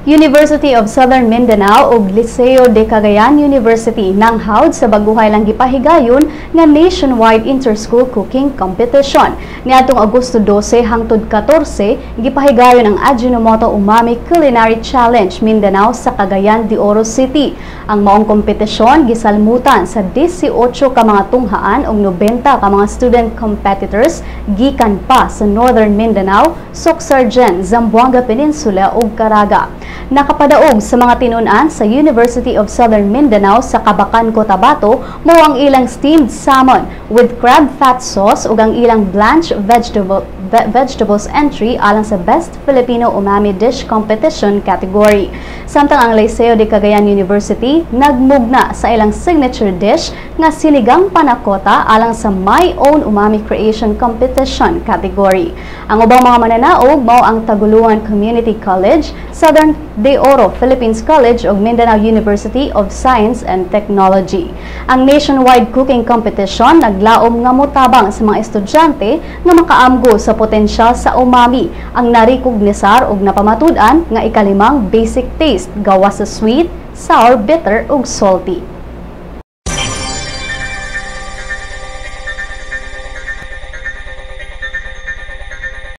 University of Southern Mindanao ug Liceo de Cagayan University nanghawd sa baguhay lang gipahigayon nga nationwide inter-school cooking competition. Niadtong Agosto 12 hangtod 14 gipahigayon ang Ajinomoto Umami Culinary Challenge Mindanao sa Cagayan de Oro City. Ang maong kompetisyon gisalmutan sa 18 ka mga tunghaan ug 90 ka mga student competitors gikan pa sa Northern Mindanao, Socsargen, Zamboanga Peninsula ug Caraga. Nakapadaog sa mga tinunan sa University of Southern Mindanao sa Cabacan, Cotabato mao ang ilang steamed salmon with crab fat sauce ug ang ilang blanched vegetables entry alang sa Best Filipino Umami Dish Competition category. Samtang ang Liceo de Cagayan University nagmugna sa ilang signature dish nga sinigang panakota alang sa My Own Umami Creation Competition category. Ang ubang mga mananaog mao ang Taguluan Community College, Southern de Oro Philippines College ug Mindanao University of Science and Technology. Ang nationwide cooking competition naglaom nga motabang sa mga estudyante nga makaamgo sa potensyal sa umami ang narikognisar ug napamatud-an nga ikalimang basic taste gawas sa sweet, sour, bitter ug salty.